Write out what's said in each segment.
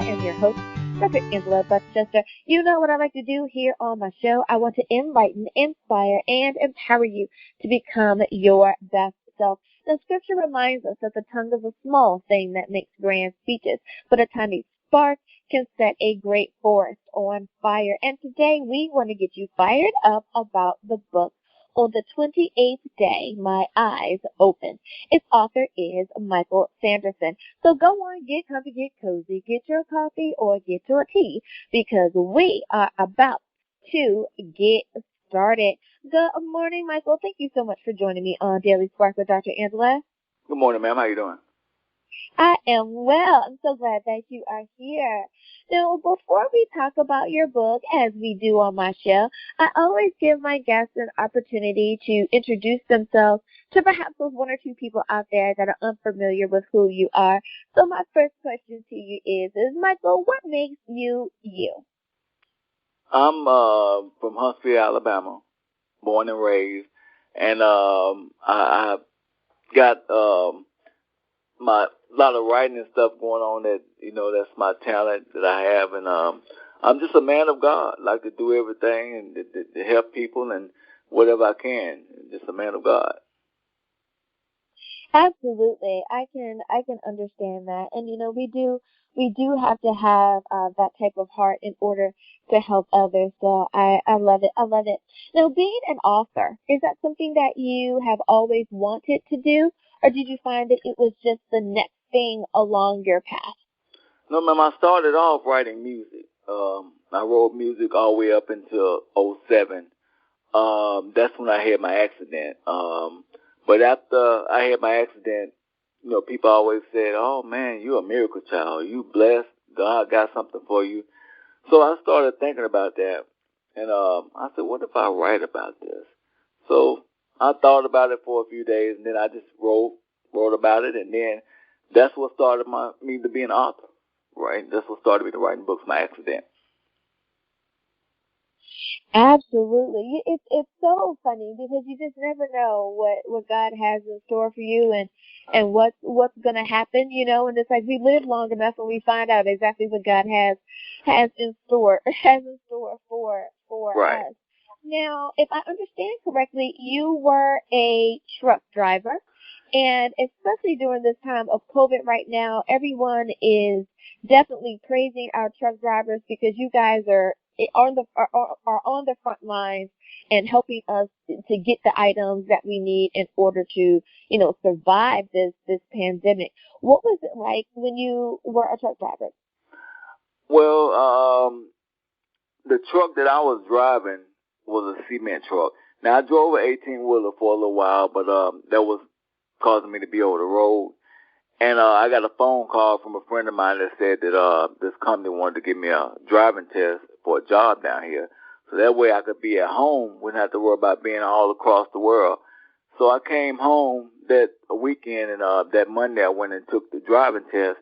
am your host, Dr. Angela Buckchester. You know what I like to do here on my show. I want to enlighten, inspire, and empower you to become your best self. The scripture reminds us that the tongue is a small thing that makes grand speeches, but a tiny spark can set a great forest on fire. And today we want to get you fired up about the book. On the 28th day, my eyes opened. Its author is Michael Sanderson. So go on, get comfy, get cozy, get your coffee or get your tea, because we are about to get started. Good morning, Michael. Thank you so much for joining me on Daily Spark with Dr. Angela. Good morning, ma'am. How you doing? I am well. I'm so glad that you are here. Now, before we talk about your book, as we do on my show, I always give my guests an opportunity to introduce themselves to perhaps those one or two people out there that are unfamiliar with who you are. So my first question to you is Michael, what makes you you? I'm from Huntsville, Alabama, born and raised, and I got my lot of writing and stuff going on that, that's my talent that I have. And I'm just a man of God. Like to do everything and to help people and whatever I can. Just a man of God. Absolutely. I can understand that. And we do have to have that type of heart in order to help others. So I love it. I love it. Now, being an author, is that something that you have always wanted to do, or did you find that it was just the next thing along your path? No, ma'am, I started off writing music. I wrote music all the way up until '07. That's when I had my accident. But after I had my accident, people always said, "Oh man, you're a miracle child. You blessed. God got something for you." So I started thinking about that, and I said, "What if I write about this?" So I thought about it for a few days, and then I just wrote about it, and then that's what started me to be an author, right? That's what started me to writing books, my accident. Absolutely. It's so funny because you just never know what God has in store for you and what's going to happen, and it's like we live long enough and we find out exactly what God has in store for right. us. Now, if I understand correctly, you were a truck driver, and especially during this time of COVID right now, everyone is definitely praising our truck drivers because you guys are on the front lines and helping us to get the items that we need in order to, survive this pandemic. What was it like when you were a truck driver? Well, the truck that I was driving was a cement truck. Now, I drove an 18-wheeler for a little while, but that was causing me to be over the road. And I got a phone call from a friend of mine that said that this company wanted to give me a driving test for a job down here. So that way I could be at home, wouldn't have to worry about being all across the world. So I came home that weekend, and that Monday I went and took the driving test,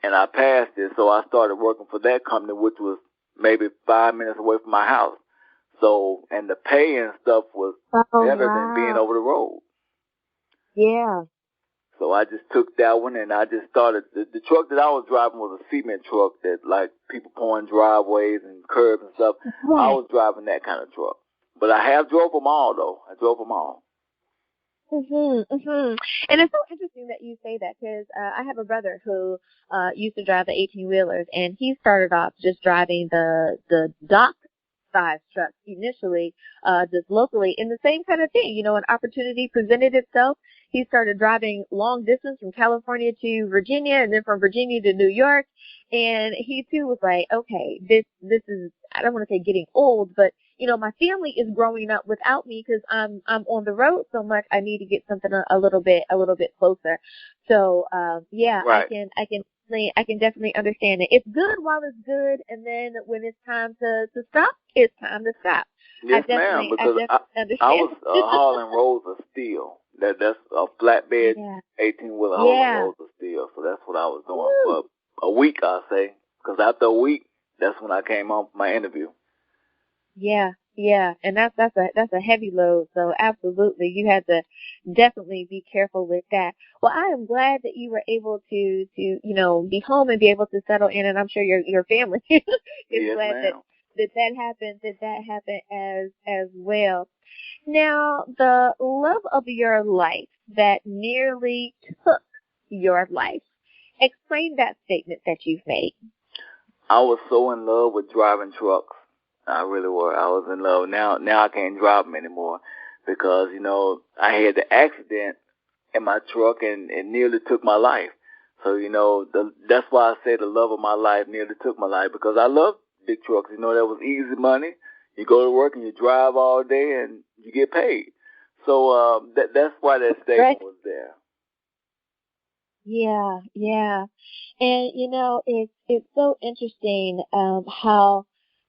and I passed it. So I started working for that company, which was maybe 5 minutes away from my house. So, and the pay and stuff was better than being over the road. Yeah. So I just took that one, and I just started. The truck that I was driving was a cement truck that, like, people pouring driveways and curbs and stuff. Right. I was driving that kind of truck. But I have drove them all, though. I drove them all. And it's so interesting that you say that because I have a brother who used to drive the 18-wheelers, and he started off just driving the dock size trucks initially, just locally, in the same kind of thing. An opportunity presented itself. He started driving long distance from California to Virginia, and then from Virginia to New York. And he too was like, okay, this is, I don't want to say getting old, but my family is growing up without me because I'm on the road so much. I need to get something a little bit closer. So yeah, right. I can definitely understand it. It's good while it's good, and then when it's time to stop, it's time to stop. Yes, ma'am, because I was hauling rolls of steel. That's a flatbed 18-wheeler hauling rolls of steel. So that's what I was doing for a week, I'll say. Because after a week, that's when I came home for my interview. Yeah. Yeah, and that's a heavy load. So absolutely, you had to definitely be careful with that. Well, I am glad that you were able to be home and be able to settle in, and I'm sure your family is Yes, glad ma'am. that happened as well. Now, the love of your life that nearly took your life. Explain that statement that you've made. I was so in love with driving trucks. I really was. I was in love. Now I can't drive them anymore because, I had the accident in my truck and it nearly took my life. So, that's why I say the love of my life nearly took my life because I love big trucks. That was easy money. You go to work and you drive all day and you get paid. So, that's why that Right. statement was there. Yeah, yeah. And it's so interesting how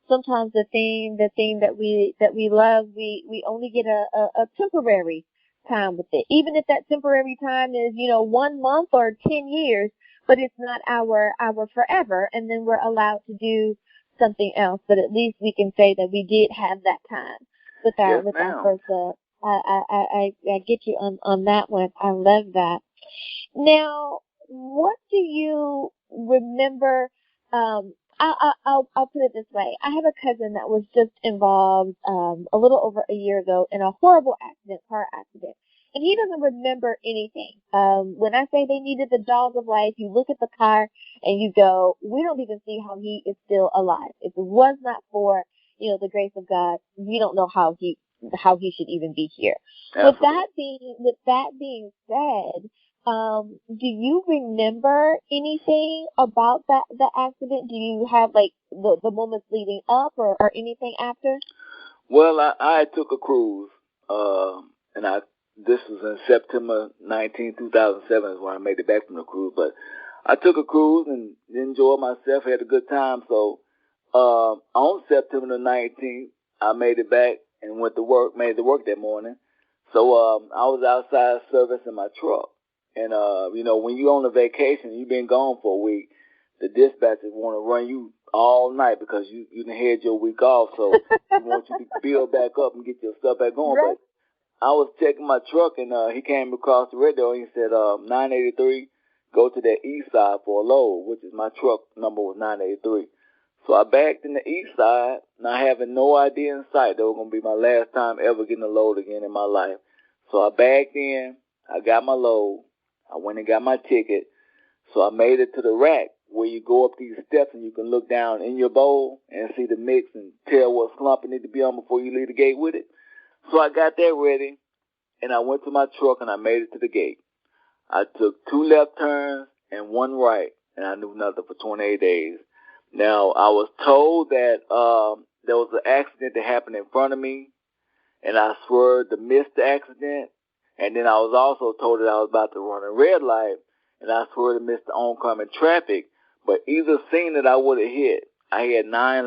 sometimes the thing that we love, we only get a temporary time with it. Even if that temporary time is, 1 month or 10 years, but it's not our forever, and then we're allowed to do something else. But at least we can say that we did have that time with our Yes, with our ma'am. first love. I get you on that one. I love that. Now, what do you remember? I'll put it this way. I have a cousin that was just involved a little over a year ago in a horrible accident, car accident, and he doesn't remember anything. When I say they needed the jaws of life, you look at the car and you go, we don't even see how he is still alive. If it was not for the grace of God, we don't know how he should even be here. Absolutely. With that being said, do you remember anything about the accident? Do you have like the moments leading up or anything after? Well, I took a cruise, and this was in September 2007 is when I made it back from the cruise. But I took a cruise and enjoyed myself, had a good time. So, on September the 19th, I made it back and made it to work that morning. So, I was outside servicing my truck. And, when you're on a vacation, you've been gone for a week, the dispatchers want to run you all night because you done had your week off. So, he wants you to build back up and get your stuff back on. Right. But I was checking my truck and he came across the radio and he said, 983, go to that east side for a load, which is my truck number was 983. So I backed in the east side, not having no idea in sight that was going to be my last time ever getting a load again in my life. So I backed in, I got my load, I went and got my ticket. So I made it to the rack where you go up these steps and you can look down in your bowl and see the mix and tell what slump it need to be on before you leave the gate with it. So I got that ready and I went to my truck and I made it to the gate. I took 2 left turns and 1 right and I knew nothing for 28 days. Now I was told that there was an accident that happened in front of me and I swerved to miss the accident. And then I was also told that I was about to run a red light, and I swerved to miss the oncoming traffic. But either scene that I would have hit, I had 9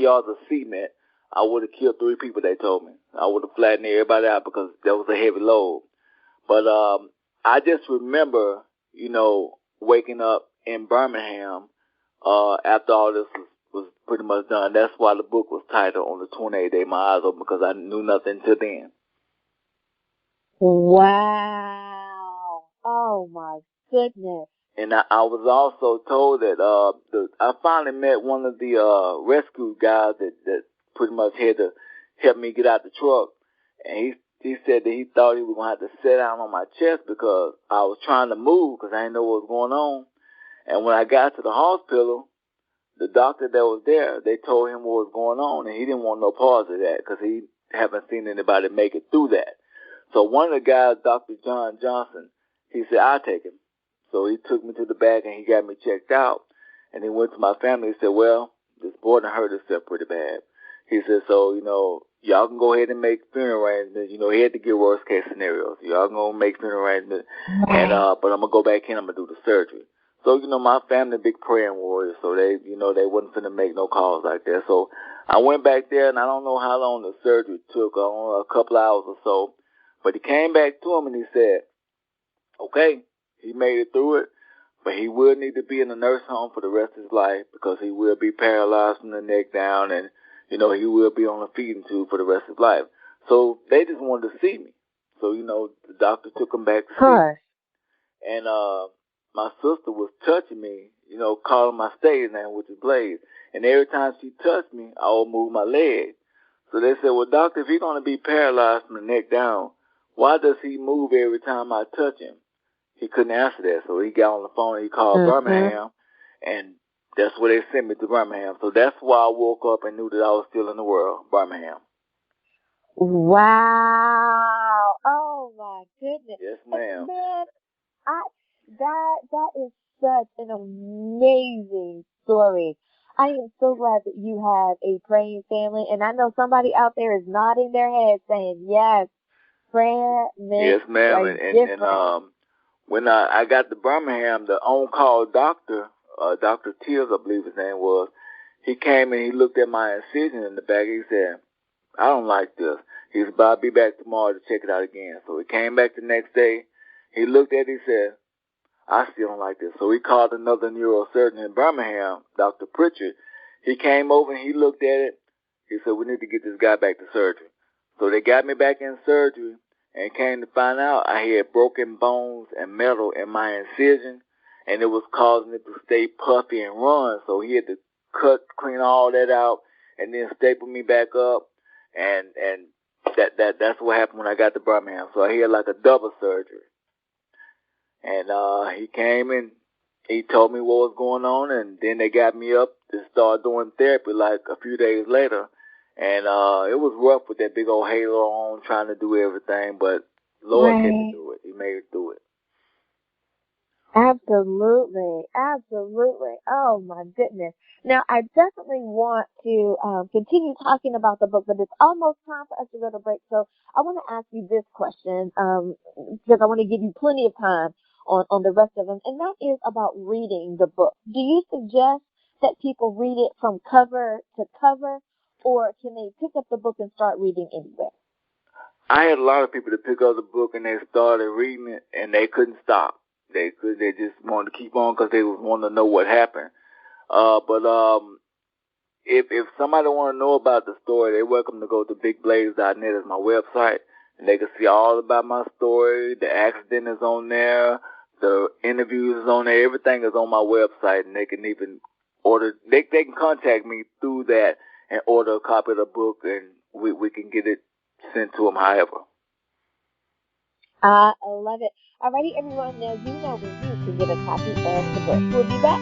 yards of cement. I would have killed 3 people. They told me I would have flattened everybody out because that was a heavy load. But I just remember, waking up in Birmingham after all this was pretty much done. That's why the book was titled On the 28th Day My Eyes Open, because I knew nothing till then. Wow. Oh my goodness. And I was also told that I finally met one of the rescue guys that pretty much had to help me get out the truck, and he said that he thought he was gonna have to sit down on my chest because I was trying to move because I didn't know what was going on. And when I got to the hospital, the doctor that was there, they told him what was going on, and he didn't want no parts of that because he haven't seen anybody make it through that. So one of the guys, Dr. John Johnson, he said, I'll take him. So he took me to the back and he got me checked out. And he went to my family and said, well, this boy done hurt himself pretty bad. He said, so, y'all can go ahead and make funeral arrangements. He had to get worst case scenarios. Y'all can go make funeral arrangements. And, but I'm going to go back in, I'm going to do the surgery. So, my family, big praying warriors, so they, they wasn't finna make no calls like that. So I went back there, and I don't know how long the surgery took, I don't know, a couple hours or so. But he came back to him and he said, okay, he made it through it, but he will need to be in a nursing home for the rest of his life because he will be paralyzed from the neck down, and he will be on a feeding tube for the rest of his life. So they just wanted to see me. So, the doctor took him back to see me. And my sister was touching me, calling my stage name, which is Blaze. And every time she touched me, I would move my leg. So they said, well, doctor, if he's going to be paralyzed from the neck down, why does he move every time I touch him? He couldn't answer that. So he got on the phone and he called Birmingham. And that's where they sent me to Birmingham. So that's why I woke up and knew that I was still in the world, Birmingham. Wow. Oh, my goodness. Yes, ma'am. Man, that is such an amazing story. I am so glad that you have a praying family, and I know somebody out there is nodding their head saying, yes, prayer makes yes, ma'am. And when I got to Birmingham, the on-call doctor, Dr. Tears, I believe his name was, he came and he looked at my incision in the back. He said, I don't like this. He said, but I'll be back tomorrow to check it out again. So he came back the next day. He looked at it. He said, I still don't like this. So he called another neurosurgeon in Birmingham, Dr. Pritchard. He came over and he looked at it. He said, we need to get this guy back to surgery. So they got me back in surgery and came to find out I had broken bones and metal in my incision, and it was causing it to stay puffy and run. So he had to clean all that out, and then staple me back up. And that's what happened when I got to Birmingham. So I had like a double surgery. And he came and he told me what was going on, and then they got me up to start doing therapy like a few days later. And it was rough with that big old halo on, trying to do everything, but Lord kept me through it. He made it through it. Absolutely. Oh, my goodness. Now, I definitely want to continue talking about the book, but it's almost time for us to go to break. So I want to ask you this question because I want to give you plenty of time on the rest of them, and that is about reading the book. Do you suggest that people read it from cover to cover, or can they pick up the book and start reading anywhere? I had a lot of people that pick up the book and they started reading it, and they couldn't stop. They just wanted to keep on because they wanted to know what happened. But if somebody want to know about the story, they're welcome to go to bigblaze.net as my website, and they can see all about my story. The accident is on there. The interviews is on there. Everything is on my website, and they can even order. They can contact me through that and order a copy of the book, and we can get it sent to them however. I love it. Alrighty, everyone. Now you know where you can get a copy of the book. We'll be back.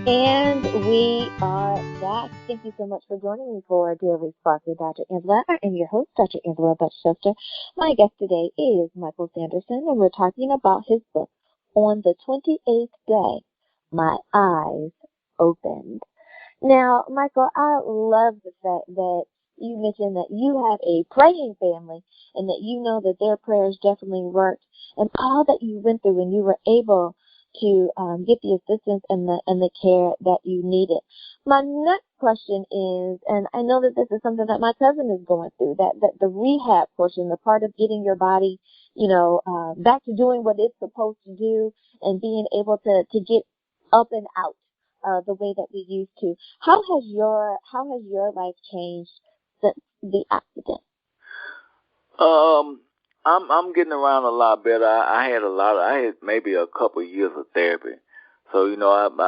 And we are back. Thank you so much for joining me for Daily Spark with Dr. Angela. I am your host, Dr. Angela Butchester. My guest today is Michael Sanderson, and we're talking about his book, On the 28th Day, My Eyes Opened. Now, Michael, I love the fact that you mentioned that you have a praying family and that you know that their prayers definitely worked, and all that you went through and you were able to get the assistance and the care that you needed. My next question is, and I know that this is something that my cousin is going through, that the rehab portion, the part of getting your body, back to doing what it's supposed to do and being able to get up and out the way that we used to. How has your life changed since the accident? I'm getting around a lot better. I had maybe a couple of years of therapy. So,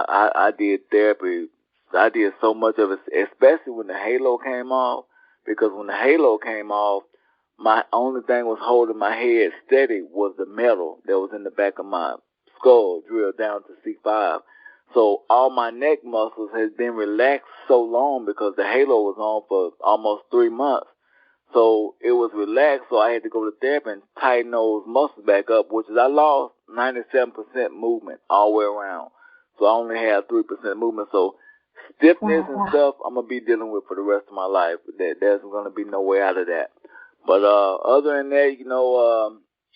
I did therapy. I did so much of it, especially when the halo came off, because when the halo came off, my only thing was holding my head steady was the metal that was in the back of my skull drilled down to C5. So all my neck muscles has been relaxed so long because the halo was on for almost 3 months. So it was relaxed, so I had to go to therapy and tighten those muscles back up, which is I lost 97% movement all the way around. So I only had 3% movement. So stiffness and stuff I'm going to be dealing with for the rest of my life. There's going to be no way out of that. But other than that,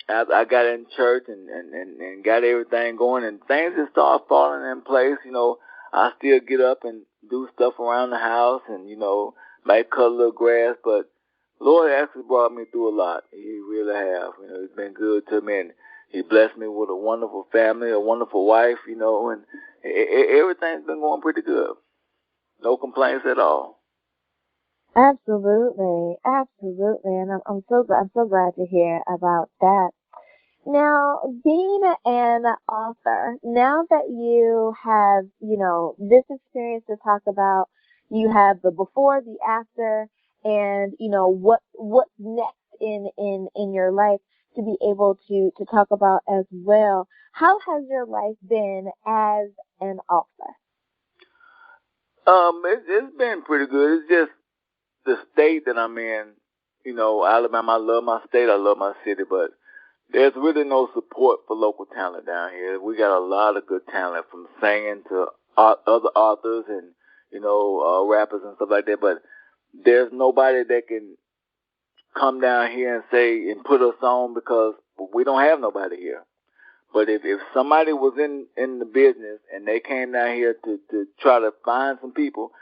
I got in church and got everything going, and things just started falling in place. I still get up and do stuff around the house and, might cut a little grass, but Lord actually brought me through a lot. He really have. He's been good to me, and he blessed me with a wonderful family, a wonderful wife, and everything's been going pretty good. No complaints at all. Absolutely, absolutely, and I'm so glad to hear about that. Now, being an author, now that you have, this experience to talk about, you have the before, the after, and, what's next in your life to be able to talk about as well. How has your life been as an author? It's been pretty good. It's just the state that I'm in, Alabama. I love my state. I love my city, but there's really no support for local talent down here. We got a lot of good talent, from singing to other authors and, rappers and stuff like that. But there's nobody that can come down here and say and put us on, because we don't have nobody here. But if somebody was in the business and they came down here to try to find some people,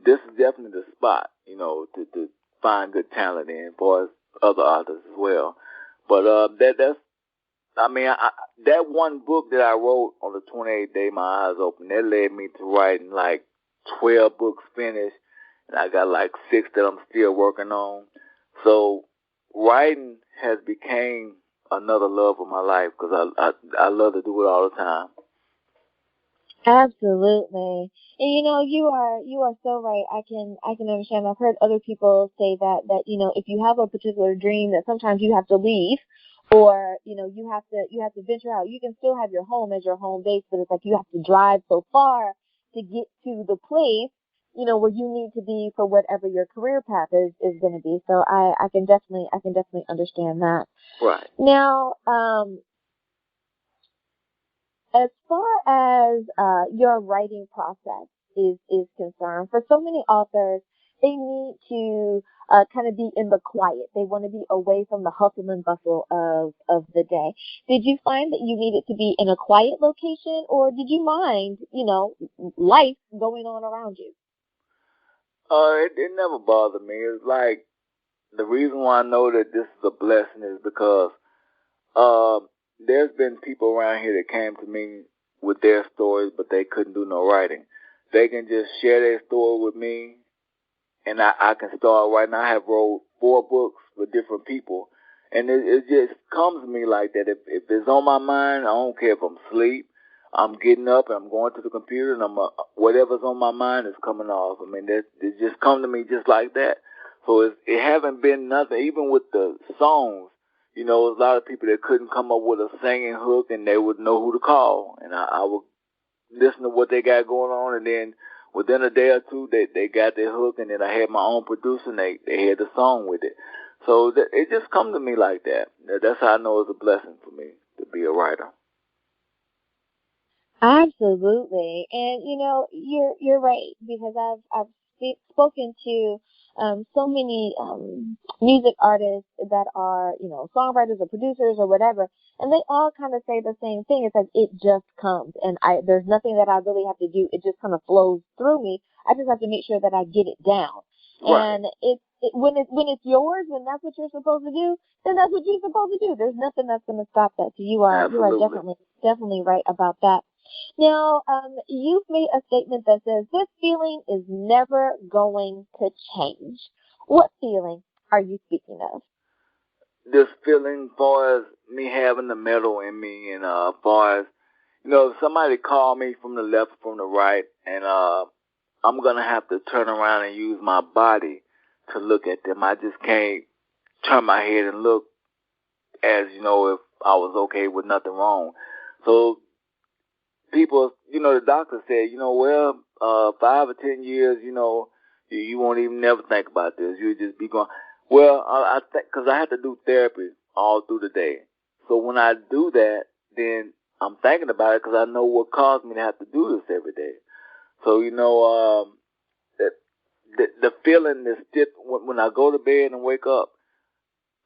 this is definitely the spot, to find good talent in, for as other authors as well. But that one book that I wrote on the 28th day my eyes open, that led me to writing like 12 books finished, and I got like 6 that I'm still working on. So writing has became another love of my life, because I love to do it all the time. Absolutely. And you are so right. I can understand. I've heard other people say that if you have a particular dream, that sometimes you have to leave, or you have to venture out. You can still have your home as your home base, but it's like you have to drive so far to get to the place where you need to be for whatever your career path is going to be. So I can definitely understand that. Right. Now, as far as your writing process is concerned, for so many authors, they need to kind of be in the quiet. They want to be away from the hustle and bustle of the day. Did you find that you needed to be in a quiet location, or did you mind, life going on around you? It never bothered me. It's like, the reason why I know that this is a blessing is because there's been people around here that came to me with their stories, but they couldn't do no writing. They can just share their story with me, and I can start writing. I have wrote 4 books with different people, and it just comes to me like that. If it's on my mind, I don't care if I'm asleep. I'm getting up and I'm going to the computer, and whatever's on my mind is coming off. I mean, it just come to me just like that. So it haven't been nothing. Even with the songs, there's a lot of people that couldn't come up with a singing hook, and they would know who to call, and I would listen to what they got going on, and then within a day or two, they got their hook, and then I had my own producer, and they had the song with it. So it just come to me like that. That's how I know it's a blessing for me to be a writer. Absolutely, and you're right, because I've spoken to so many music artists that are songwriters or producers or whatever, and they all kind of say the same thing. It's like it just comes, and there's nothing that I really have to do. It just kind of flows through me. I just have to make sure that I get it down. Right. And when it's yours, when that's what you're supposed to do, then that's what you're supposed to do. There's nothing that's going to stop that. So you are definitely right about that. Now, you've made a statement that says this feeling is never going to change. What feeling are you speaking of? This feeling, far as me having the metal in me, and far as if somebody call me from the left or from the right, and I'm gonna have to turn around and use my body to look at them. I just can't turn my head and look as if I was okay with nothing wrong. So people, the doctor said, 5 or 10 years, you won't even never think about this. You'll just be going. Well, I think because I have to do therapy all through the day. So when I do that, then I'm thinking about it, because I know what caused me to have to do this every day. So the feeling is stiff when I go to bed and wake up.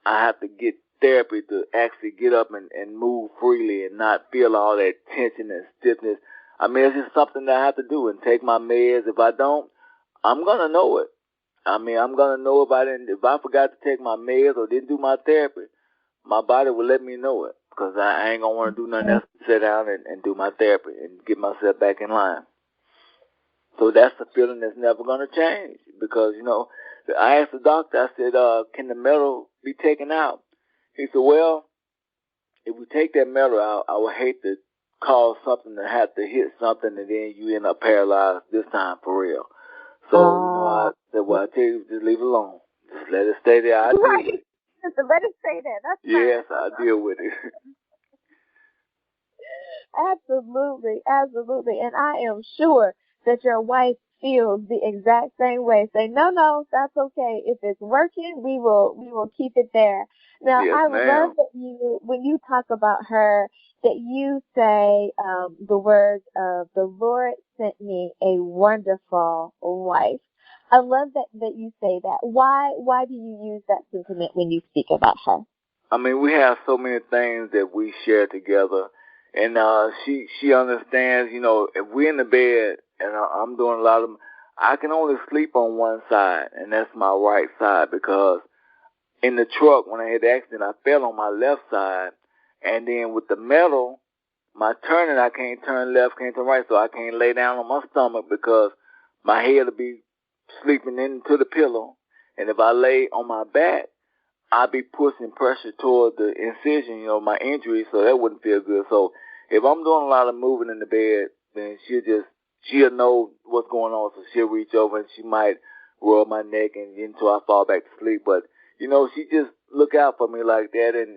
I have to get therapy to actually get up and move freely and not feel all that tension and stiffness. I mean, it's just something that I have to do, and take my meds. If I don't, I'm going to know it. I mean, I'm going to know if I forgot to take my meds or didn't do my therapy, my body will let me know it, because I ain't going to want to do nothing else but sit down and do my therapy and get myself back in line. So that's a feeling that's never going to change because, you know, I asked the doctor, I said, can the metal be taken out? He said, well, if we take that metal out, I would hate to cause something to have to hit something and then you end up paralyzed this time for real. So, you know, I said, well, I tell you, just leave it alone. Just let it stay there. I deal with it. Just let it stay there. That's yes, fine. I deal with it. Absolutely, absolutely. And I am sure that your wife feels the exact same way. Say, no, that's okay. If it's working, we will keep it there. Now, yes, I ma'am. love that when you talk about her, that you say the words of the Lord sent me a wonderful wife. I love that you say that. Why do you use that sentiment when you speak about her? I mean, we have so many things that we share together. And she understands, you know, if we're in the bed and I'm doing a lot of, I can only sleep on one side, and that's my right side because in the truck when I had the accident, I fell on my left side, and then with the metal, my turning, I can't turn left, can't turn right, so I can't lay down on my stomach because my head will be sleeping into the pillow, and if I lay on my back, I'll be pushing pressure toward the incision, you know, my injury, so that wouldn't feel good. So if I'm doing a lot of moving in the bed, then she'll know what's going on, so she'll reach over and she might rub my neck and until I fall back to sleep. But, you know, she just look out for me like that and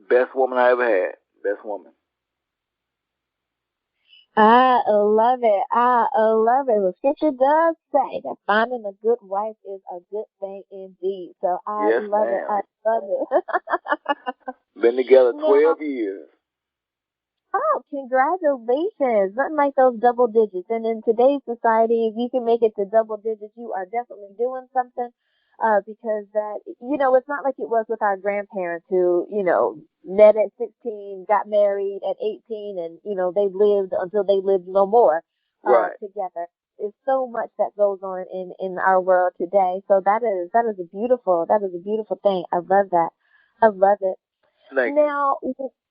best woman I ever had. Best woman. I love it. I love it. The scripture does say that finding a good wife is a good thing indeed. So I yes, love ma'am. it. I love it. Been together 12 years. Oh, congratulations. Nothing like those double digits. And in today's society, if you can make it to double digits, you are definitely doing something. Because that, you know, it's not like it was with our grandparents who, you know, met at 16, got married at 18, and, you know, they lived until they lived no more, right. together. There's so much that goes on in our world today. So that is a beautiful thing. I love that. I love it. Thank now,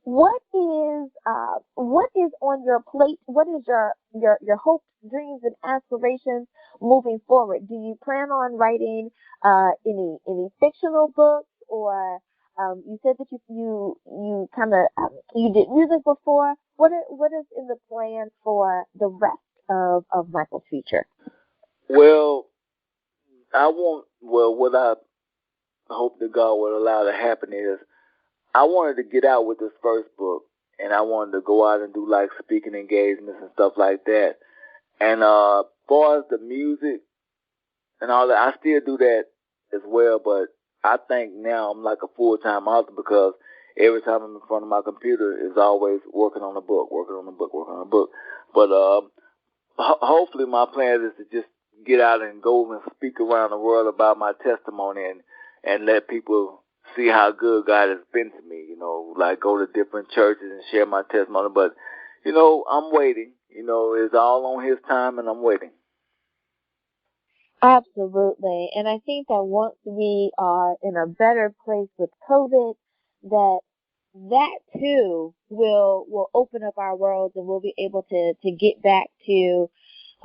what is on your plate? What is your hopes, dreams, and aspirations moving forward? Do you plan on writing any fictional books, or you said that you kind of you did music before? What is in the plan for the rest of Michael's future? Well, what I hope that God will allow to happen is I wanted to get out with this first book, and I wanted to go out and do like speaking engagements and stuff like that. And as far as the music and all that, I still do that as well, but I think now I'm like a full-time author because every time I'm in front of my computer is always working on a book. But hopefully my plan is to just get out and go and speak around the world about my testimony and let people see how good God has been to me, you know, like go to different churches and share my testimony. But, you know, I'm waiting. You know, it's all on His time, and I'm waiting. Absolutely. And I think that once we are in a better place with COVID, that too will open up our worlds, and we'll be able to get back to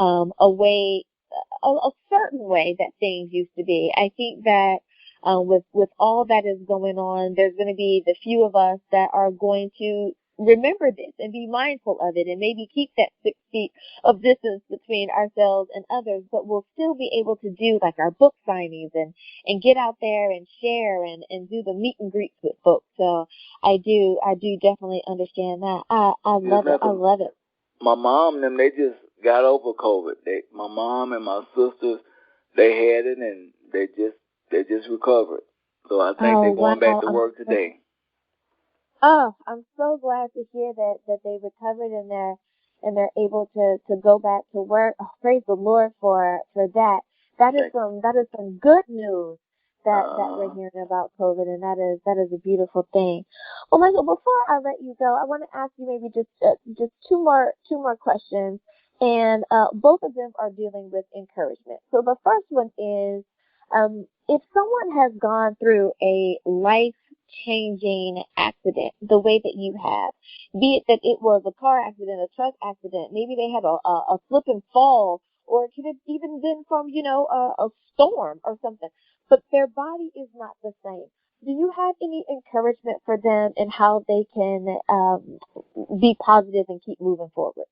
a certain way that things used to be. I think that with all that is going on, there's going to be the few of us that are going to remember this and be mindful of it, and maybe keep that 6 feet of distance between ourselves and others, but we'll still be able to do like our book signings and get out there and share and do the meet and greets with folks. So I do definitely understand that. I love it. I love it. My mom and them, they just got over COVID. My mom and my sisters, they had it and they just recovered. So I think they're going back to work today. Oh, I'm so glad to hear that they recovered and they're able to go back to work. Oh, praise the Lord for that. That is some good news that we're hearing about COVID, and that is a beautiful thing. Well, Michael, before I let you go, I want to ask you maybe just two more questions, and both of them are dealing with encouragement. So the first one is, if someone has gone through a life life-changing accident the way that you have, be it that it was a car accident, a truck accident, maybe they had a slip and fall, or it could have even been from, a storm or something, but their body is not the same. Do you have any encouragement for them in how they can be positive and keep moving forward?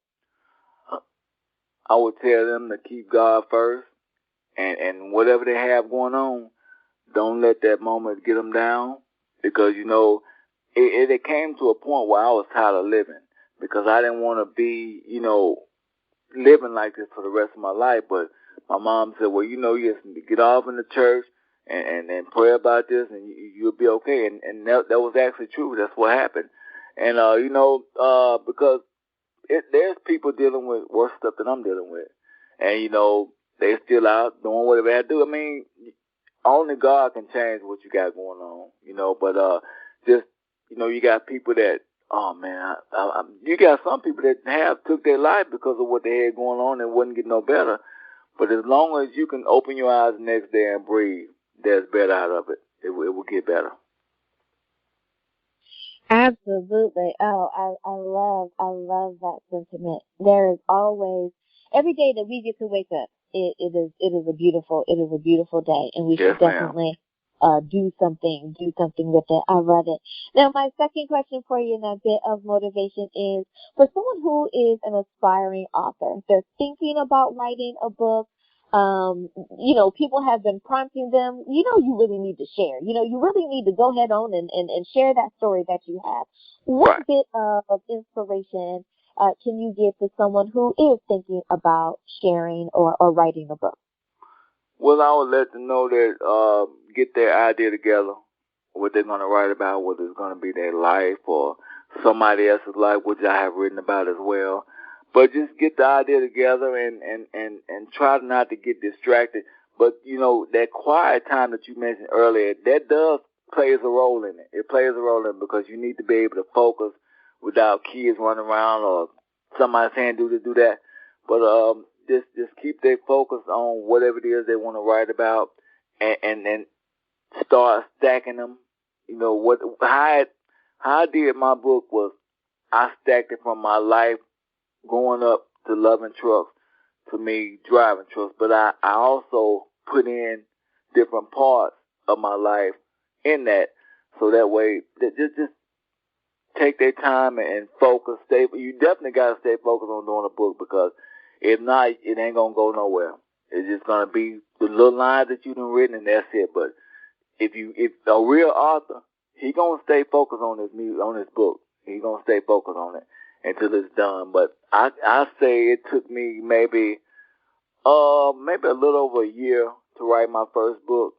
I would tell them to keep God first, and whatever they have going on, don't let that moment get them down, because, it came to a point where I was tired of living, because I didn't want to be, living like this for the rest of my life. But my mom said, well, you just need to get off in the church and pray about this, and you'll be okay. And that was actually true. That's what happened. And, because there's people dealing with worse stuff than I'm dealing with. And, they're still out doing whatever they have to do. I mean, only God can change what you got going on, but just, you got people that, oh man, you got some people that have took their life because of what they had going on and wouldn't get no better. But as long as you can open your eyes the next day and breathe, there's better out of it. It will get better. Absolutely. Oh, I love that sentiment. There is always, every day that we get to wake up, it is a beautiful day, and we should definitely do something with it. I love it. Now, my second question for you in that bit of motivation is for someone who is an aspiring author. They're thinking about writing a book. People have been prompting them, you really need to share. You really need to go head on and share that story that you have. What bit of inspiration can you give to someone who is thinking about sharing or writing a book? Well, I would let them know that get their idea together, what they're going to write about, whether it's going to be their life or somebody else's life, which I have written about as well. But just get the idea together and try not to get distracted. But, that quiet time that you mentioned earlier, that plays a role in it. It plays a role in it because you need to be able to focus without kids running around or somebody saying do this, do that. But just keep their focus on whatever it is they want to write about, and then start stacking them. How I did my book was I stacked it from my life going up to loving trucks to me driving trucks, but I also put in different parts of my life in that, so that way just take their time and focus. You definitely got to stay focused on doing a book, because if not, it ain't gonna go nowhere. It's just gonna be the little lines that you've written, and that's it. But if a real author, he gonna stay focused on his book. He gonna stay focused on it until it's done. But I say it took me maybe a little over a year to write my first book,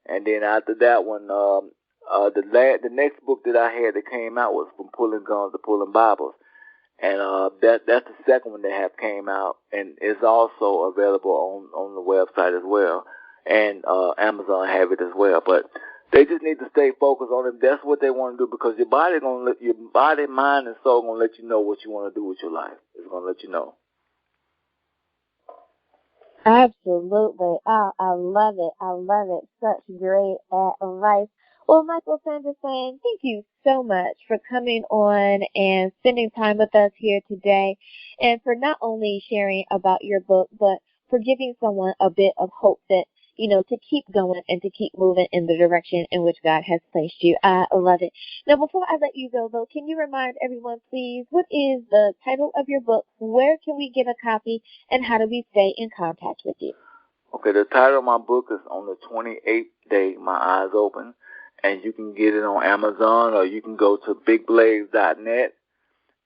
and then after that one, the next book that I had that came out was From Pulling Guns to Pulling Bibles, and that's the second one that have came out, and it's also available on the website as well, and Amazon have it as well. But they just need to stay focused on it. That's what they want to do, because your body, mind, and soul gonna let you know what you want to do with your life. It's gonna let you know. Absolutely. Oh, I love it. I love it. Such great advice. Well, Michael Sanderson, thank you so much for coming on and spending time with us here today, and for not only sharing about your book, but for giving someone a bit of hope that, to keep going and to keep moving in the direction in which God has placed you. I love it. Now, before I let you go, though, can you remind everyone, please, what is the title of your book? Where can we get a copy? And how do we stay in contact with you? Okay, the title of my book is On the 28th Day, My Eyes Open. And you can get it on Amazon, or you can go to bigblaze.net,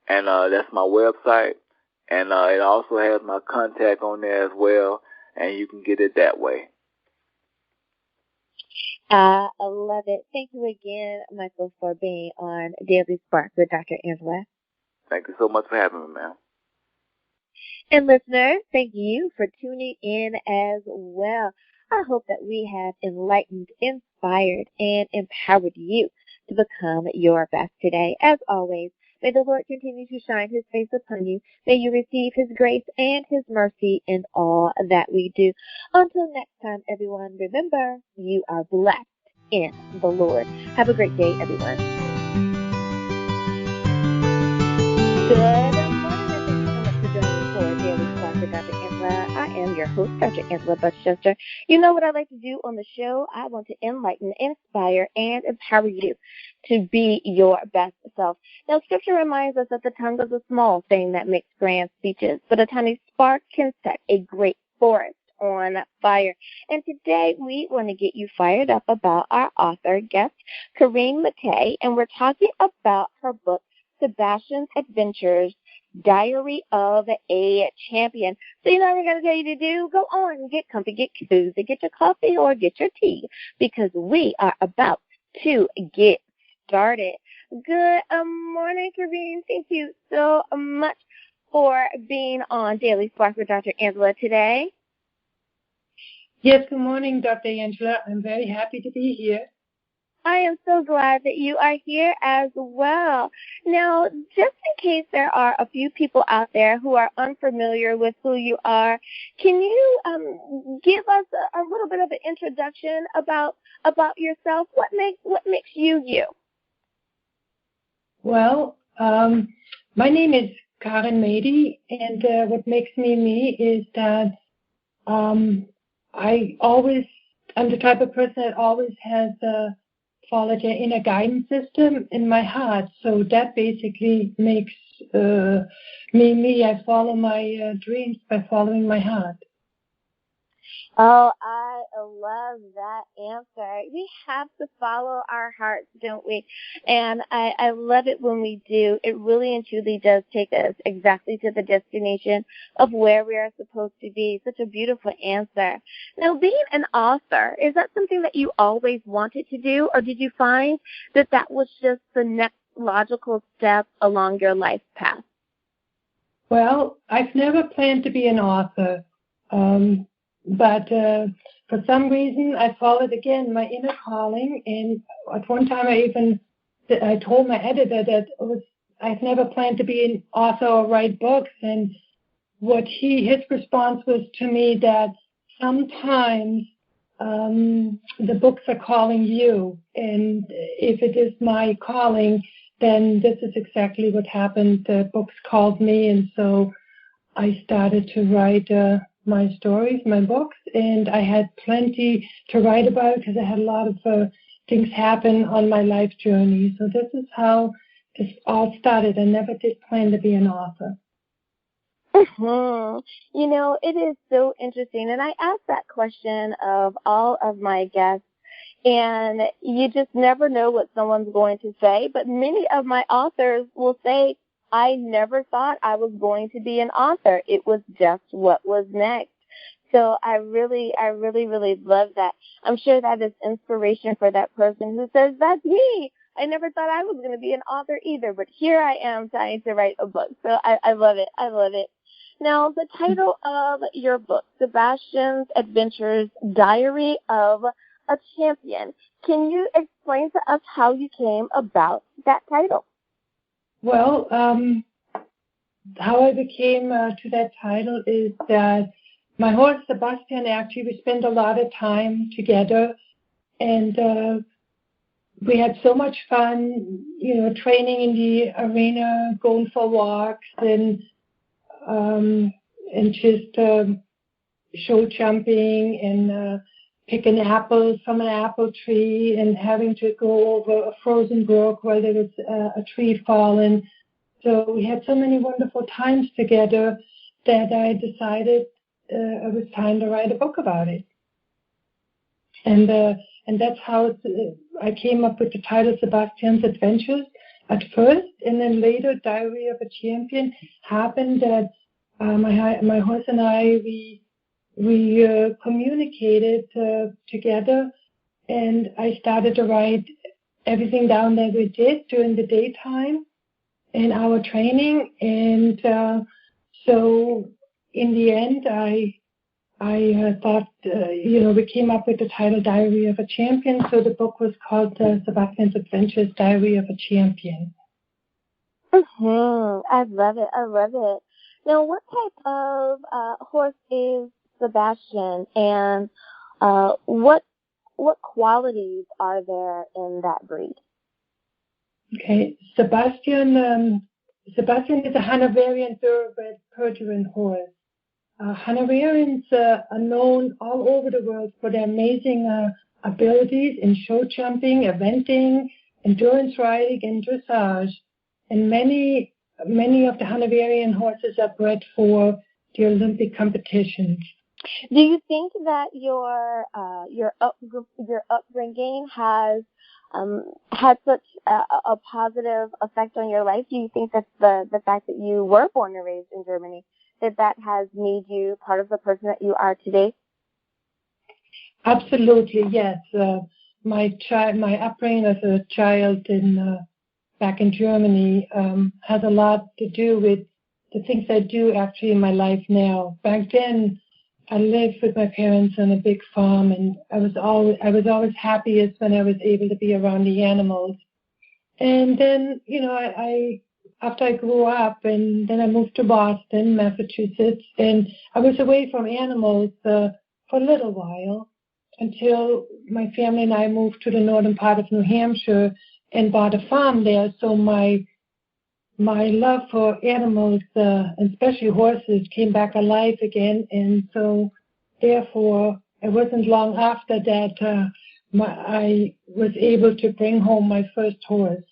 and that's my website. And it also has my contact on there as well, and you can get it that way. I love it. Thank you again, Michael, for being on Daily Spark with Dr. Angela. Thank you so much for having me, ma'am. And listeners, thank you for tuning in as well. I hope that we have enlightened, inspired, and empowered you to become your best today. As always, may the Lord continue to shine His face upon you. May you receive His grace and His mercy in all that we do. Until next time, everyone, remember, you are blessed in the Lord. Have a great day, everyone. Good morning, and thank you so much for joining me for Daily Spark with Dr. Angela. I am your host, Dr. Angela Buckchester. You know what I like to do on the show? I want to enlighten, inspire, and empower you to be your best self. Now, Scripture reminds us that the tongue is a small thing that makes grand speeches, but a tiny spark can set a great forest on fire. And today we want to get you fired up about our author guest, Karin Maty, and we're talking about her book, Sebastian's Adventures, Diary of a Champion. So you know what we're going to tell you to do? Go on, get comfy, get cozy, get your coffee or get your tea, because we are about to get started. Good morning, Karin. Thank you so much for being on Daily Spark with Dr. Angela today. Yes, good morning, Dr. Angela. I'm very happy to be here. I am so glad that you are here as well. Now, just in case there are a few people out there who are unfamiliar with who you are, can you give us a little bit of an introduction about yourself? What makes you you? Well, my name is Karin Maty, and what makes me me is that I'm the type of person that always has followed an inner guidance system in my heart. So that basically makes me me. I follow my dreams by following my heart. Oh, I love that answer. We have to follow our hearts, don't we? And I love it when we do. It really and truly does take us exactly to the destination of where we are supposed to be. Such a beautiful answer. Now, being an author, is that something that you always wanted to do, or did you find that that was just the next logical step along your life path? Well, I've never planned to be an author. But for some reason, I followed again my inner calling. And at one time, I told my editor that I've never planned to be an author or write books. And his response was to me that sometimes the books are calling you, and if it is my calling, then this is exactly what happened. The books called me, and so I started to write my stories, my books, and I had plenty to write about because I had a lot of things happen on my life journey. So this is how this all started. I never did plan to be an author. Mm-hmm. You know, it is so interesting, and I ask that question of all of my guests, and you just never know what someone's going to say, but many of my authors will say, I never thought I was going to be an author. It was just what was next. So I really love that. I'm sure that is inspiration for that person who says, that's me. I never thought I was going to be an author either, but here I am trying to write a book. So I love it. I love it. Now, the title of your book, Sebastian's Adventures, Diary of a Champion. Can you explain to us how you came about that title? Well, how I became to that title is that my horse Sebastian, actually, we spent a lot of time together, and we had so much fun, training in the arena, going for walks, and just show jumping and picking apples from an apple tree and having to go over a frozen brook while there was a tree fallen. So we had so many wonderful times together that I decided it was time to write a book about it. And that's how I came up with the title Sebastian's Adventures at first, and then later Diary of a Champion. Happened that my horse and I, we communicated together, and I started to write everything down that we did during the daytime in our training, and so in the end, I thought, we came up with the title Diary of a Champion, so the book was called Sebastian's Adventures, Diary of a Champion. Mm-hmm. I love it. I love it. Now, what type of horse is Sebastian, and what what qualities are there in that breed? Okay, Sebastian is a Hanoverian thoroughbred Percheron horse. Hanoverians are known all over the world for their amazing abilities in show jumping, eventing, endurance riding, and dressage. And many of the Hanoverian horses are bred for the Olympic competitions. Do you think that your upbringing has had such a positive effect on your life? Do you think that the fact that you were born and raised in Germany, that has made you part of the person that you are today? Absolutely, yes. My upbringing as a child back in Germany has a lot to do with the things I do actually in my life now. Back then, I lived with my parents on a big farm, and I was always happiest when I was able to be around the animals. And then, after I grew up, and then I moved to Boston, Massachusetts, and I was away from animals for a little while until my family and I moved to the northern part of New Hampshire and bought a farm there. So my love for animals, and especially horses, came back alive again. And so, therefore, it wasn't long after that I was able to bring home my first horse.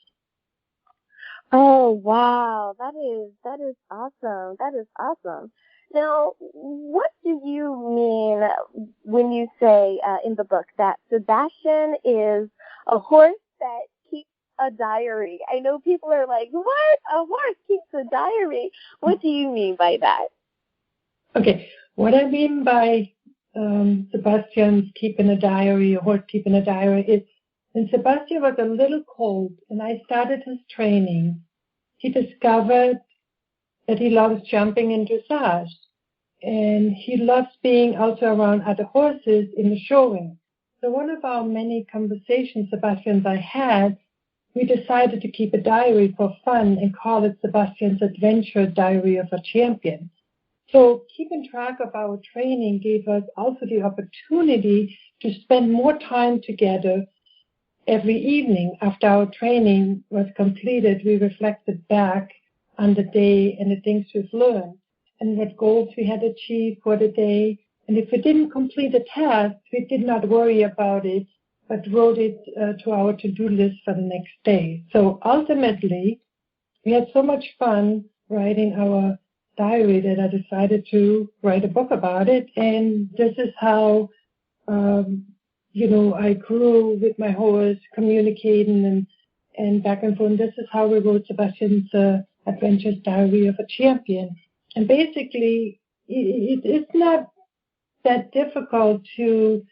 Oh, wow. That is awesome. That is awesome. Now, what do you mean when you say in the book that Sebastian is a horse that keeps a diary? I know people are like, what? A horse keeps a diary? What do you mean by that? Okay. What I mean by Sebastian's keeping a diary, a horse keeping a diary, is when Sebastian was a little colt and I started his training, he discovered that he loves jumping and dressage. And he loves being also around other horses in the show ring. So one of our many conversations Sebastian and I had, we decided to keep a diary for fun and call it Sebastian's Adventure Diary of a Champion. So keeping track of our training gave us also the opportunity to spend more time together. Every evening after our training was completed, we reflected back on the day and the things we've learned and what goals we had achieved for the day. And if we didn't complete a task, we did not worry about it, but wrote it to our to-do list for the next day. So ultimately, we had so much fun writing our diary that I decided to write a book about it. And this is how, I grew with my horse, communicating and back and forth. And this is how we wrote Sebastian's Adventures Diary of a Champion. And basically, it's not that difficult to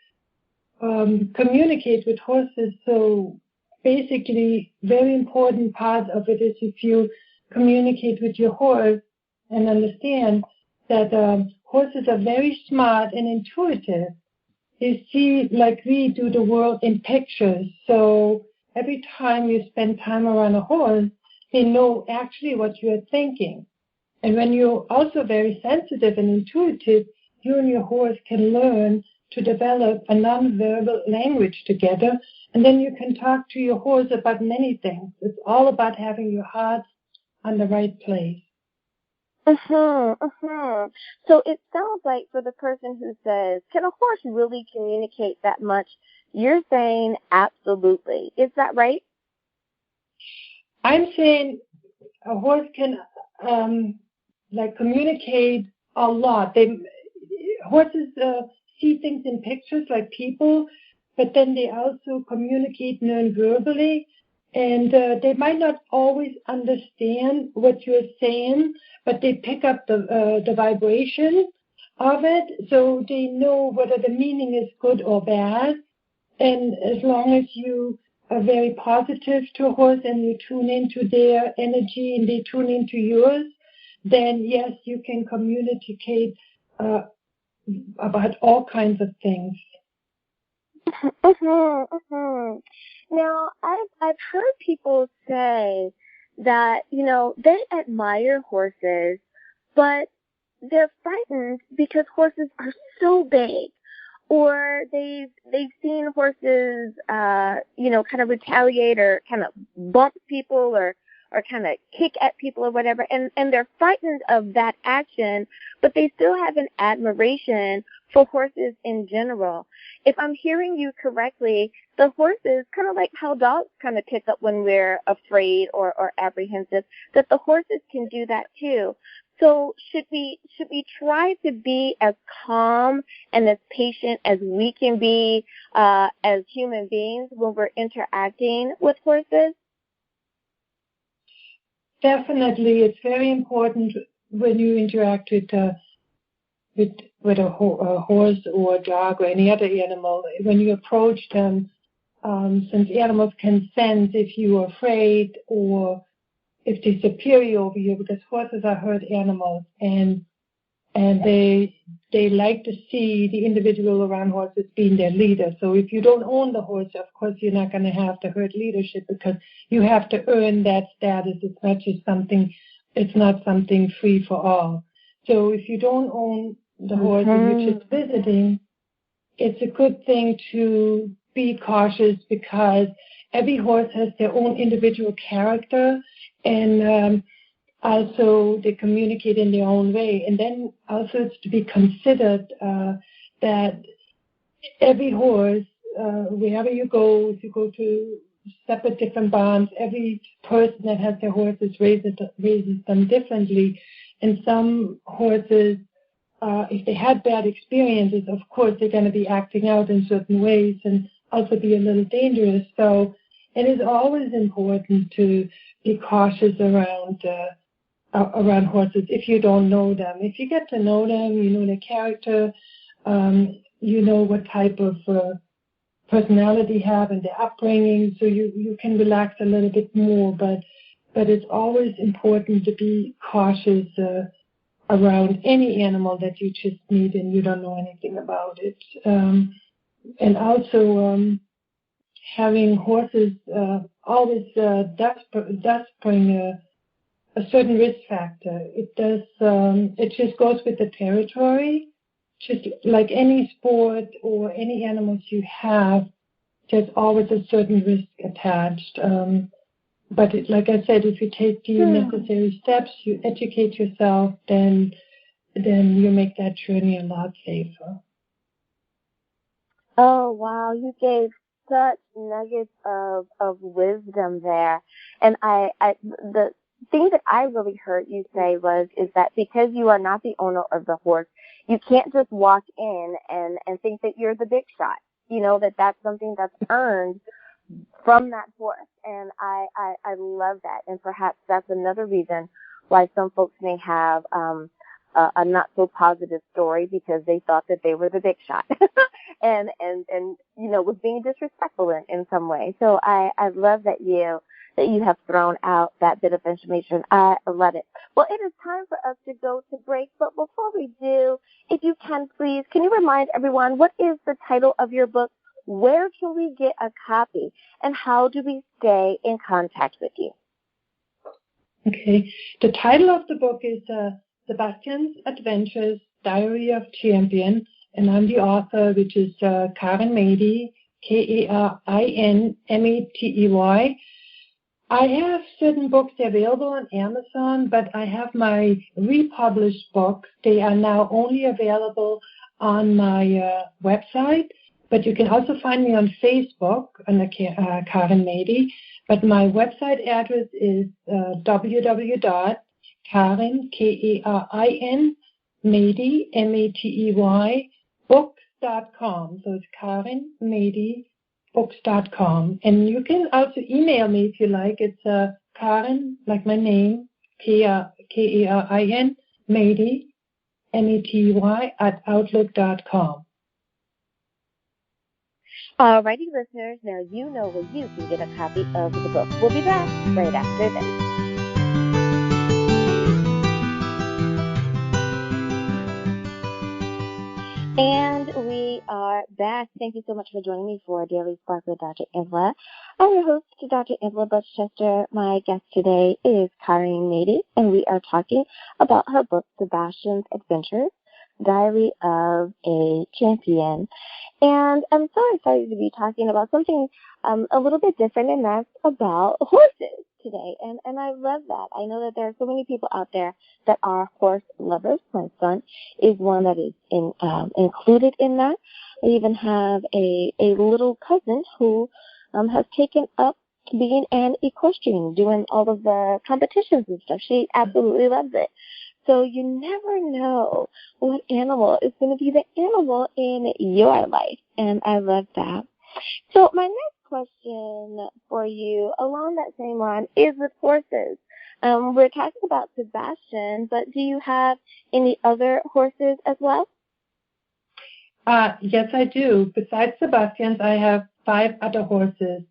communicate with horses. So basically, very important part of it is if you communicate with your horse and understand that horses are very smart and intuitive. They see, like we do, the world in pictures. So every time you spend time around a horse, they know actually what you're thinking. And when you're also very sensitive and intuitive, you and your horse can learn to develop a nonverbal language together. And then you can talk to your horse about many things. It's all about having your heart on the right place. So it sounds like for the person who says, can a horse really communicate that much? You're saying absolutely. Is that right? I'm saying a horse can communicate a lot. Horses see things in pictures like people, but then they also communicate non-verbally. And they might not always understand what you're saying, but they pick up the vibration of it, so they know whether the meaning is good or bad. And as long as you are very positive to a horse and you tune into their energy and they tune into yours, then yes, you can communicate about all kinds of things. Now, I've heard people say that, they admire horses, but they're frightened because horses are so big. or they've seen horses, kind of retaliate or kind of bump people or kind of kick at people or whatever, and they're frightened of that action, but they still have an admiration for horses in general. If I'm hearing you correctly, the horses, kind of like how dogs kind of pick up when we're afraid or apprehensive, that the horses can do that too. So should we try to be as calm and as patient as we can be as human beings when we're interacting with horses? Definitely, it's very important when you interact with a horse or a dog or any other animal. When you approach them, since animals can sense if you are afraid or if they're superior over you, because horses are herd animals, and they like to see the individual around horses being their leader. So if you don't own the horse, of course you're not going to have the herd leadership, because you have to earn that status. It's not something free for all. So if you don't own the horse and you're just visiting, it's a good thing to be cautious, because every horse has their own individual character, and also they communicate in their own way. And then also it's to be considered that every horse, wherever you go, if you go to separate different barns, every person that has their horses raises them differently. And some horses, if they had bad experiences, of course they're going to be acting out in certain ways and also be a little dangerous. So it is always important to be cautious around horses if you don't know them. If you get to know them, you know their character, you know what type of personality they have and their upbringing, so you can relax a little bit more. But it's always important to be cautious around any animal that you just meet and you don't know anything about it. And also having horses always does bring a certain risk factor. It does. It just goes with the territory. Just like any sport or any animals you have, there's always a certain risk attached. But like I said, if you take the necessary steps, you educate yourself, then you make that journey a lot safer. Oh, wow. You gave such nuggets of wisdom there. And the thing that I really heard you say is that because you are not the owner of the horse, you can't just walk in and think that you're the big shot. You know, that's something that's earned from that horse. And I love that. And perhaps that's another reason why some folks may have a not so positive story, because they thought that they were the big shot and was being disrespectful in some way. So I love that you have thrown out that bit of information. I love it. Well, it is time for us to go to break, but before we do, if you can please, can you remind everyone, what is the title of your book? Where can we get a copy? And how do we stay in contact with you? Okay. The title of the book is Sebastian's Adventures, Diary of Champion, and I'm the author, which is Karin Maty, Karin Matey. I have certain books available on Amazon, but I have my republished books. They are now only available on my website, but you can also find me on Facebook under Karin Maty. But my website address is www.Karin, Karin, Maty, Matey, books.com. So it's Karin Maty, books.com. And you can also email me if you like. It's Karin, like my name, Karin, Maty, Matey, @outlook.com. Alrighty, listeners, now you know where you can get a copy of the book. We'll be back right after this. And we are back. Thank you so much for joining me for Daily Spark with Dr. Angela. I'm your host, Dr. Angela Buchester. My guest today is Karin Maty, and we are talking about her book, Sebastian's Adventures, Diary of a Champion. And I'm so excited to be talking about something a little bit different, and that's about horses today. And I love that. I know that there are so many people out there that are horse lovers. My son is one that is included in that. I even have a little cousin who has taken up being an equestrian, doing all of the competitions and stuff. She absolutely loves it. So you never know what animal is going to be the animal in your life, and I love that. So my next question for you, along that same line, is with horses. We're talking about Sebastian, but do you have any other horses as well? Yes, I do. Besides Sebastian's, I have 5 other horses.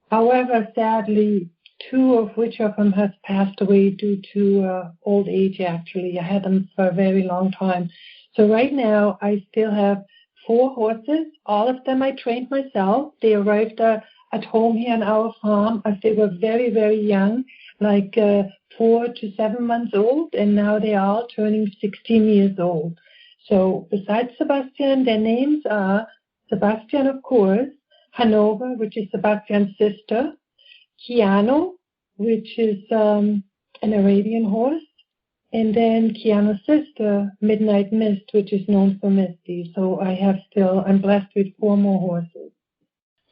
However, sadly, 2 of which of them has passed away due to old age, actually. I had them for a very long time. So right now, I still have 4 horses. All of them I trained myself. They arrived at home here on our farm as they were very, very young, like 4 to 7 months old, and now they are all turning 16 years old. So besides Sebastian, their names are Sebastian, of course, Hanover, which is Sebastian's sister, Keanu, which is an Arabian horse, and then Keanu's sister, Midnight Mist, which is known for Misty. So I'm blessed with 4 more horses.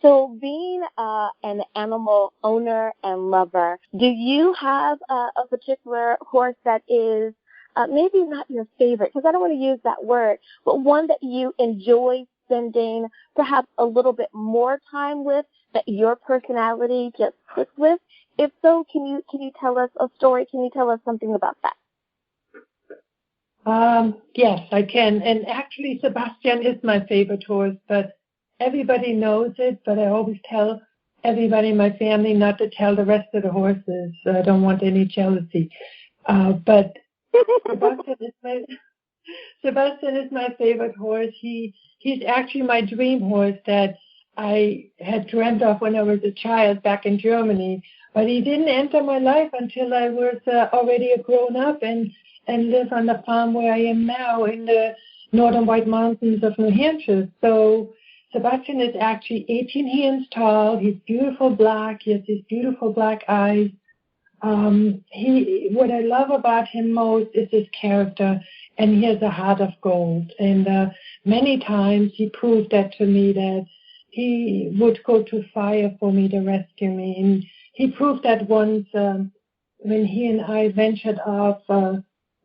So being an animal owner and lover, do you have a particular horse that is maybe not your favorite, because I don't want to use that word, but one that you enjoy spending perhaps a little bit more time with, that your personality just clicks with? If so, can you tell us a story? Can you tell us something about that? Yes, I can. And actually, Sebastian is my favorite horse, but everybody knows it. But I always tell everybody in my family not to tell the rest of the horses. So I don't want any jealousy. But Sebastian is my favorite horse. He's actually my dream horse that I had dreamt of when I was a child back in Germany. But he didn't enter my life until I was already a grown-up and live on the farm where I am now in the northern White Mountains of New Hampshire. So Sebastian is actually 18 hands tall. He's beautiful black. He has these beautiful black eyes. What I love about him most is his character, and he has a heart of gold. And many times he proved that to me, that he would go to fire for me to rescue me. And he proved that once when he and I ventured off,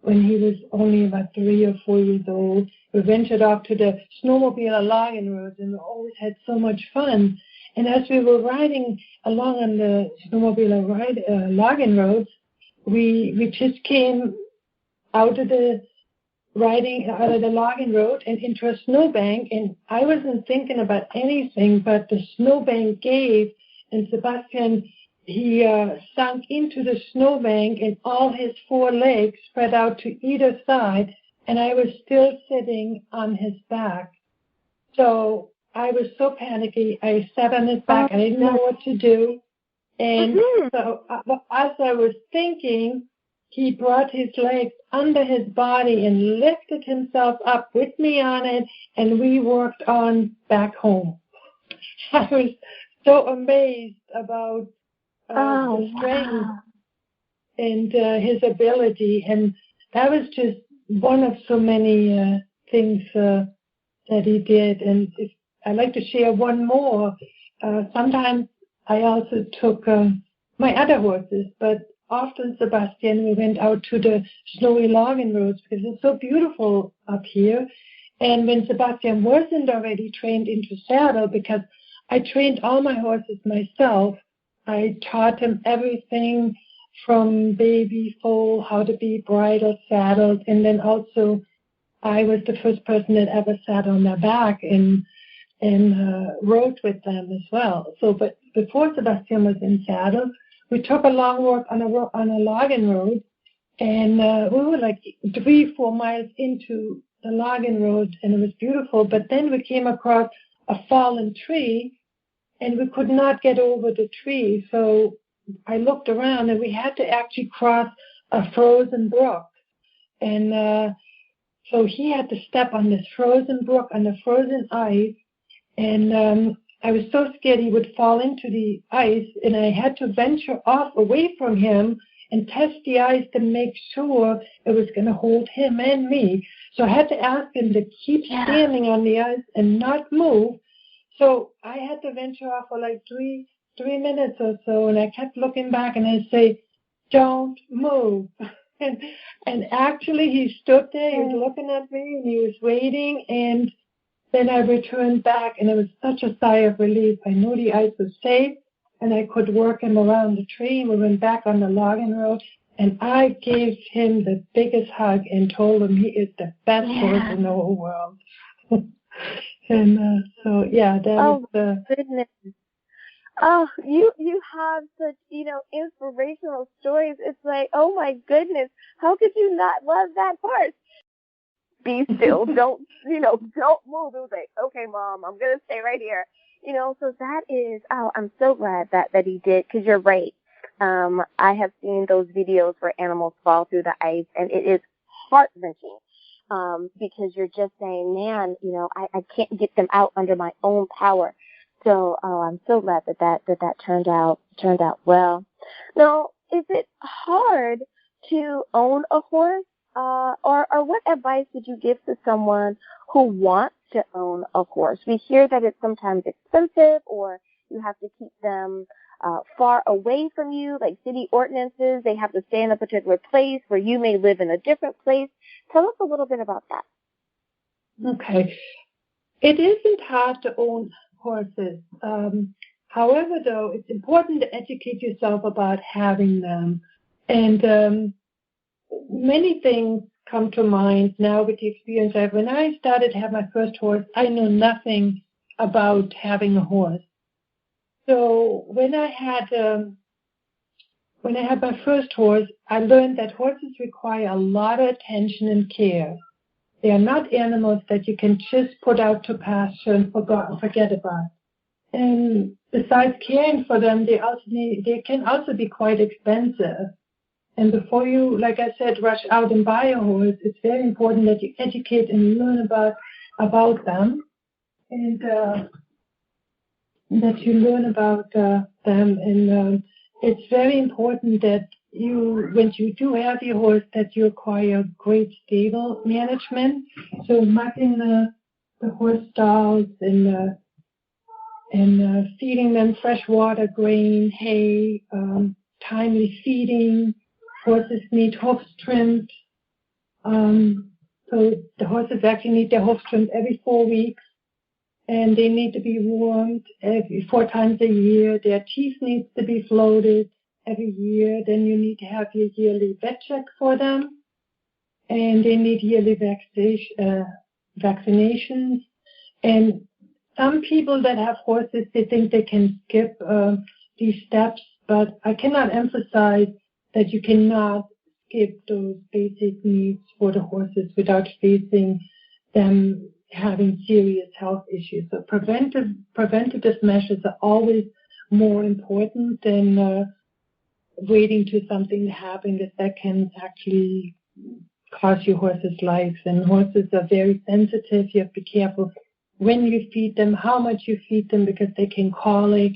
when he was only about 3 or 4 years old. We ventured off to the snowmobile logging roads, and we always had so much fun. And as we were riding along on the snowmobile logging roads, we just came out of the logging road and into a snowbank, and I wasn't thinking about anything, but the snowbank gave, and Sebastian, he sunk into the snowbank, and all his 4 legs spread out to either side, and I was still sitting on his back. So I was so panicky. I sat on his back. I didn't know what to do. And so as I was thinking, he brought his legs under his body and lifted himself up with me on it, and we walked on back home. I was so amazed about the strength and his ability. And that was just one of so many things that he did. And I'd like to share one more. Sometimes I also took my other horses, but often, Sebastian, we went out to the snowy logging roads because it's so beautiful up here. And when Sebastian wasn't already trained into saddle, because I trained all my horses myself, I taught him everything from baby, foal, how to be bridled, saddled, and then also I was the first person that ever sat on their back and rode with them as well. So, but before Sebastian was in saddle, we took a long walk on a logging road, and we were like 3-4 miles into the logging road, and it was beautiful. But then we came across a fallen tree, and we could not get over the tree. So I looked around, and we had to actually cross a frozen brook. And So he had to step on this frozen brook, on the frozen ice, and I was so scared he would fall into the ice, and I had to venture off away from him and test the ice to make sure it was going to hold him and me. So I had to ask him to keep standing on the ice and not move. So I had to venture off for like three minutes or so, and I kept looking back, and I'd say, "Don't move." and actually he stood there, he was looking at me, and he was waiting, and then I returned back, and it was such a sigh of relief. I knew the ice was safe, and I could work him around the tree. We went back on the logging road, and I gave him the biggest hug and told him he is the best horse in the whole world. And so, yeah, that was the... goodness. Oh, you have such, inspirational stories. It's like, oh my goodness, how could you not love that horse? Be still, don't move. It was like, okay, Mom, I'm going to stay right here. So that is, I'm so glad that he did, because you're right. I have seen those videos where animals fall through the ice, and it is heart-wrenching, because you're just saying, man, I can't get them out under my own power. So, I'm so glad that turned out well. Now, is it hard to own a horse? Or what advice would you give to someone who wants to own a horse? We hear that it's sometimes expensive, or you have to keep them far away from you, like city ordinances. They have to stay in a particular place where you may live in a different place. Tell us a little bit about that. Okay. It isn't hard to own horses. However, though, it's important to educate yourself about having them. And many things come to mind now with the experience I have. When I started to have my first horse, I knew nothing about having a horse. So when I had my first horse, I learned that horses require a lot of attention and care. They are not animals that you can just put out to pasture and forget about. And besides caring for them, they can also be quite expensive. And before you, like I said, rush out and buy a horse, it's very important that you educate and learn about them, and that you learn about them. And it's very important that when you do have your horse, that you acquire great stable management. So mucking the horse stalls and feeding them fresh water, grain, hay, timely feeding. Horses need hoofs trimmed. So the horses actually need their hoofs trimmed every 4 weeks, and they need to be warmed 4 times a year. Their teeth needs to be floated every year. Then you need to have your yearly vet check for them, and they need yearly vaccinations. And some people that have horses, they think they can skip these steps, but I cannot emphasize that you cannot skip those basic needs for the horses without facing them having serious health issues. So preventative measures are always more important than waiting to something to happen that can actually cost your horse's life. And horses are very sensitive. You have to be careful when you feed them, how much you feed them, because they can colic.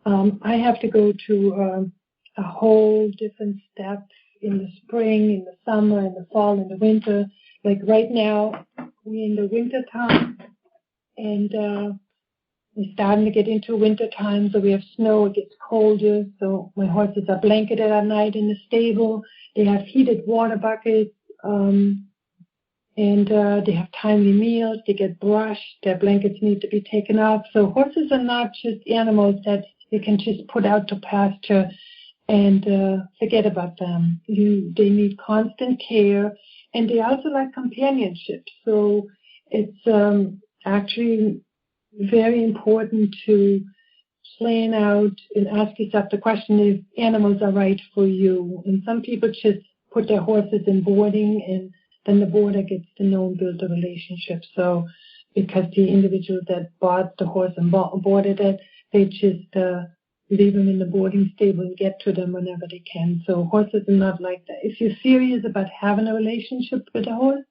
I have to go to a whole different steps in the spring, in the summer, in the fall, in the winter. Like right now, we're in the winter time, and we're starting to get into winter time, so we have snow, it gets colder, so my horses are blanketed at night in the stable. They have heated water buckets, and they have timely meals, they get brushed, their blankets need to be taken off. So horses are not just animals that you can just put out to pasture and forget about them. They need constant care, and they also like companionship. So it's actually very important to plan out and ask yourself the question if animals are right for you. And some people just put their horses in boarding, and then the boarder gets to know and build a relationship. So because the individual that bought the horse and boarded it, they just leave them in the boarding stable and get to them whenever they can. So horses are not like that. If you're serious about having a relationship with a horse,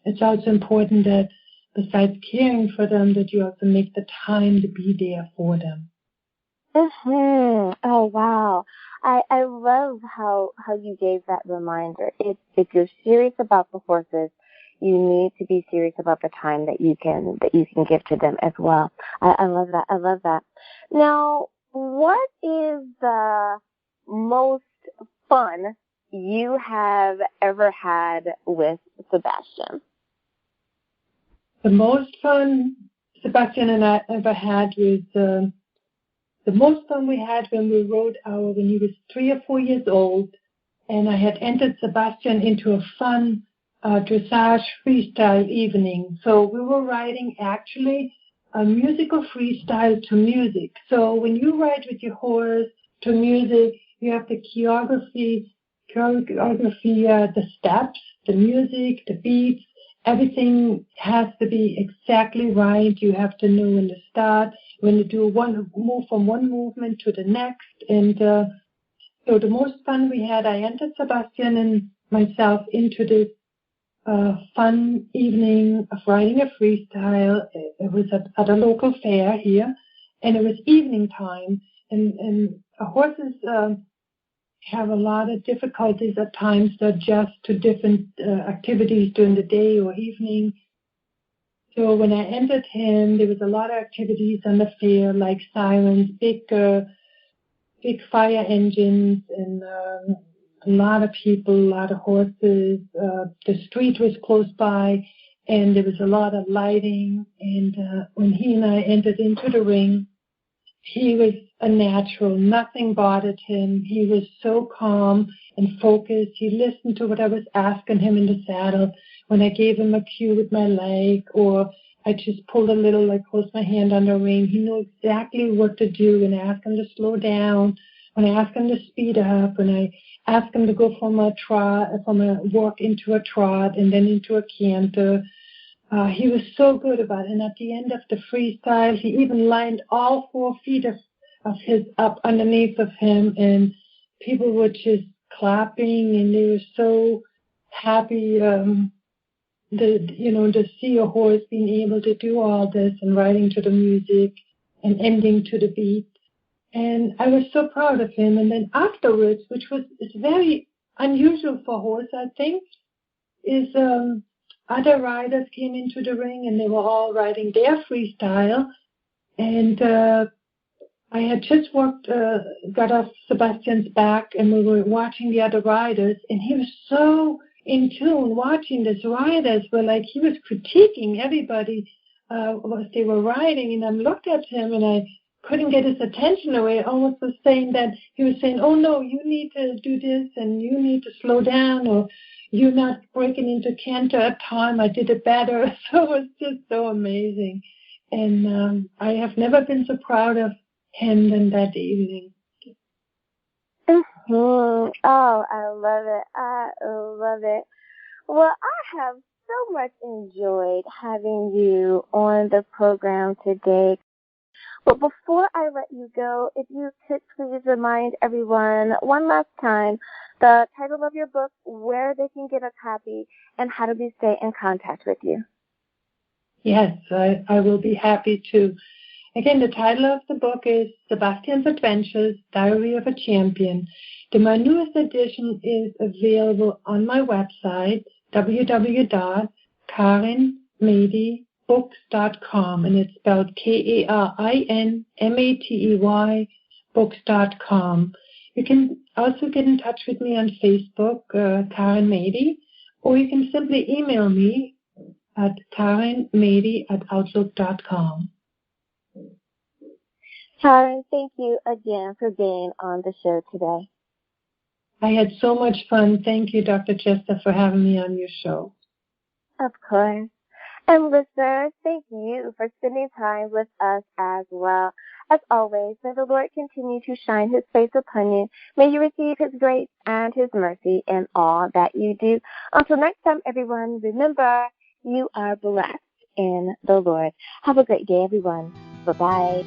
it's also important that besides caring for them, that you also make the time to be there for them. Oh, wow. I love how you gave that reminder. If you're serious about the horses, you need to be serious about the time that you can give to them as well. I love that. I love that. Now, what is the most fun you have ever had with Sebastian? The most fun Sebastian and I ever had was the most fun we had when he was 3 or 4 years old, and I had entered Sebastian into a fun dressage freestyle evening. So we were riding actually a musical freestyle to music. So when you ride with your horse to music, you have the choreography, the steps, the music, the beats. Everything has to be exactly right. You have to know when to start, when to do move from one movement to the next. And so the most fun we had, I entered Sebastian and myself into this fun evening of riding a freestyle. It was at a local fair here, and it was evening time. And horses have a lot of difficulties at times to adjust to different activities during the day or evening. So when I entered him, there was a lot of activities on the fair, like sirens, big fire engines, and a lot of people, a lot of horses. The street was close by, and there was a lot of lighting. And when he and I entered into the ring, he was a natural. Nothing bothered him. He was so calm and focused. He listened to what I was asking him in the saddle. When I gave him a cue with my leg, or I just pulled a little, like closed my hand on the rein, he knew exactly what to do. When I asked him to slow down, when I asked him to speed up, when I asked him to go from a walk into a trot and then into a canter, he was so good about it. And at the end of the freestyle, he even lined all 4 feet of his up underneath of him, and people were just clapping, and they were so happy to see a horse being able to do all this and riding to the music and ending to the beat. And I was so proud of him. And then afterwards, which is very unusual for a horse, I think, is other riders came into the ring, and they were all riding their freestyle. And I had just got off Sebastian's back, and we were watching the other riders, and he was so in tune watching these riders. Were like, he was critiquing everybody as they were riding, and I looked at him, and I couldn't get his attention away. I almost was saying that he was saying, oh no, you need to do this, and you need to slow down, or you're not breaking into canter at time. I did it better. So it was just so amazing. And I have never been so proud of him than that evening. Oh, I love it. I love it. Well, I have so much enjoyed having you on the program today. But before I let you go, if you could please remind everyone one last time the title of your book, where they can get a copy, and how do we stay in contact with you? Yes, I will be happy to. Again, the title of the book is Sebastian's Adventures, Diary of a Champion. My newest edition is available on my website, www.karinmatey.com, and it's spelled KARINMATEY books.com. You can also get in touch with me on Facebook, Karin Maty, or you can simply email me at karinmatey@outlook.com. Karin, thank you again for being on the show today. I had so much fun. Thank you, Dr. Chester, for having me on your show. Of course. And listeners, thank you for spending time with us as well. As always, may the Lord continue to shine his face upon you. May you receive his grace and his mercy in all that you do. Until next time, everyone, remember, you are blessed in the Lord. Have a great day, everyone. Bye-bye.